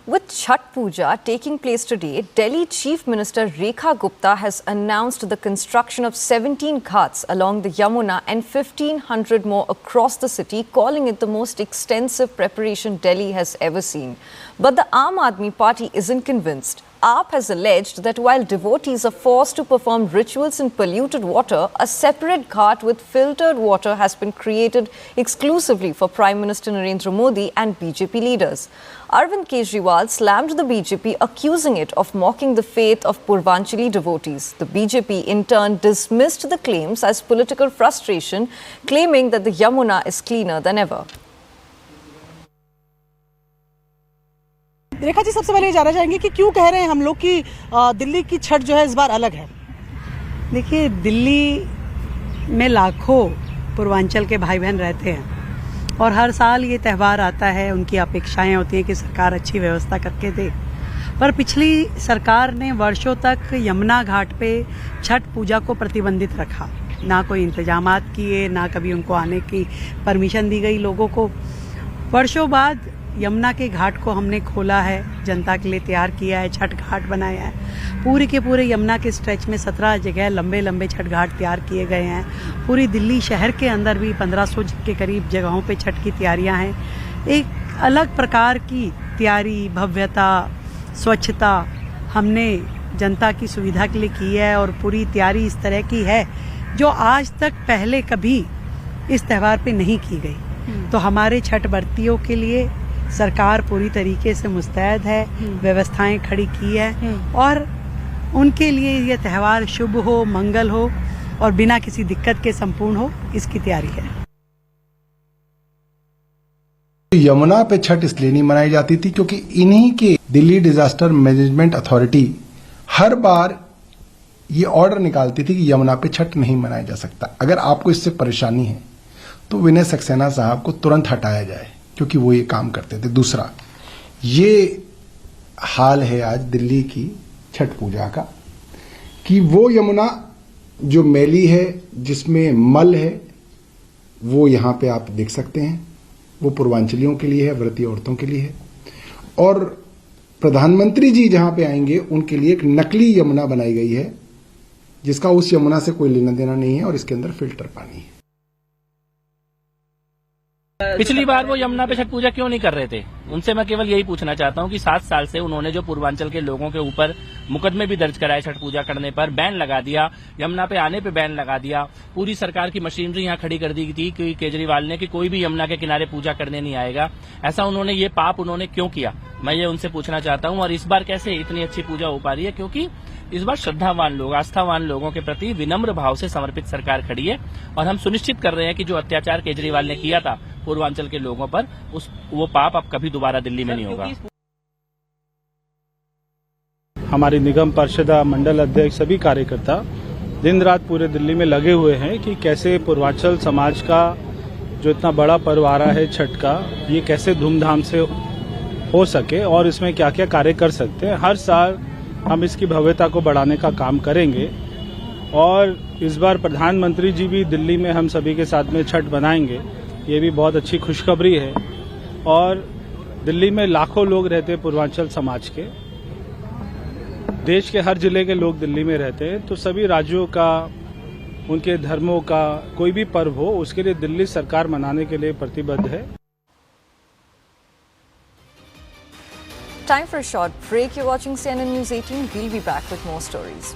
With Chhath Puja taking place today, Delhi Chief Minister Rekha Gupta has announced the construction of 17 ghats along the Yamuna and 1,500 more across the city, calling it the most extensive preparation Delhi has ever seen. But the Aam Aadmi Party isn't convinced. AAP has alleged that while devotees are forced to perform rituals in polluted water, a separate ghat with filtered water has been created exclusively for Prime Minister Narendra Modi and BJP leaders. Arvind Kejriwal slammed the BJP, accusing it of mocking the faith of Purvanchali devotees. The BJP in turn dismissed the claims as political frustration, claiming that the Yamuna is cleaner than ever. Rekha ji, सबसे पहले ये जानना चाहेंगे कि क्यों कह रहे हैं हम लोग कि दिल्ली की छठ जो है इस बार अलग है। देखिए, दिल्ली में लाखों पूर्वांचल के भाई बहन रहते हैं और हर साल ये त्यौहार आता है, उनकी अपेक्षाएं होती हैं कि सरकार अच्छी व्यवस्था करके दे। पर पिछली सरकार ने वर्षों तक यमुना घाट पे छठ पूजा को प्रतिबंधित रखा, ना कोई इंतजामात किए, ना कभी उनको आने की परमिशन दी गई लोगों को। वर्षों बाद यमुना के घाट को हमने खोला है, जनता के लिए तैयार किया है, छठ घाट बनाया है। पूरे के पूरे यमुना के स्ट्रेच में 17 जगह लंबे लंबे छठ घाट तैयार किए गए हैं। पूरी दिल्ली शहर के अंदर भी 1500 के करीब जगहों पे छठ की तैयारियां हैं। एक अलग प्रकार की तैयारी, भव्यता, स्वच्छता हमने जनता की सुविधा के लिए की है और पूरी तैयारी इस तरह की है जो आज तक पहले कभी इस त्यौहार पे नहीं की गई। तो हमारे छठ व्रतियों के लिए सरकार पूरी तरीके से मुस्तैद है, व्यवस्थाएं खड़ी की है और उनके लिए ये त्यौहार शुभ हो, मंगल हो और बिना किसी दिक्कत के संपूर्ण हो, इसकी तैयारी है। यमुना पे छठ इसलिए नहीं मनाई जाती थी क्योंकि इन्हीं के दिल्ली डिजास्टर मैनेजमेंट अथॉरिटी हर बार ये ऑर्डर निकालती थी कि यमुना पे छठ नहीं मनाया जा सकता। अगर आपको इससे परेशानी है तो विनय सक्सेना साहब को तुरंत हटाया जाए, क्योंकि वो ये काम करते थे। दूसरा, ये हाल है आज दिल्ली की छठ पूजा का कि वो यमुना जो मैली है, जिसमें मल है, वो यहां पे आप देख सकते हैं, वो पूर्वांचलियों के लिए है, व्रती औरतों के लिए है। और प्रधानमंत्री जी जहां पे आएंगे उनके लिए एक नकली यमुना बनाई गई है, जिसका उस यमुना से कोई लेना देना नहीं है और इसके अंदर फिल्टर पानी है। पिछली बार वो यमुना पे छठ पूजा क्यों नहीं कर रहे थे? उनसे मैं केवल यही पूछना चाहता हूं कि 7 साल से उन्होंने जो पूर्वांचल के लोगों के ऊपर मुकदमे भी दर्ज कराए, छठ पूजा करने पर बैन लगा दिया, यमुना पे आने पे बैन लगा दिया, पूरी सरकार की मशीनरी यहां खड़ी कर दी थी कि केजरीवाल ने कि कोई भी यमुना के किनारे पूजा करने नहीं आएगा। ऐसा उन्होंने ये पाप उन्होंने क्यों किया, मैं ये उनसे पूछना चाहता हूं। और इस बार कैसे इतनी अच्छी पूजा हो पा रही है? क्योंकि इस बार श्रद्धावान लोग, आस्थावान लोगों के प्रति विनम्र भाव से समर्पित सरकार खड़ी है और हम सुनिश्चित कर रहे हैं कि जो अत्याचार केजरीवाल ने किया था पूर्वांचल के लोगों पर, वो पाप अब कभी दोबारा दिल्ली में नहीं होगा। हमारी निगम पार्षदा, मंडल अध्यक्ष, सभी कार्यकर्ता दिन रात पूरे दिल्ली में लगे हुए हैं कि कैसे पूर्वांचल समाज का जो इतना बड़ा पर्व आ रहा है छठ का, ये कैसे धूमधाम से हो सके और इसमें क्या क्या कार्य कर सकते हैं। हर साल हम इसकी भव्यता को बढ़ाने का काम करेंगे और इस बार प्रधानमंत्री जी भी दिल्ली में हम सभी के साथ में छठ बनाएंगे। ये भी बहुत अच्छी खुशखबरी है और दिल्ली में लाखों लोग रहते हैं पूर्वांचल समाज के, देश के हर जिले के लोग दिल्ली में रहते हैं। तो सभी राज्यों का, उनके धर्मों का कोई भी पर्व हो, उसके लिए दिल्ली सरकार मनाने के लिए प्रतिबद्ध है। Time for a short break. You're watching CNN News 18. We'll be back with more stories.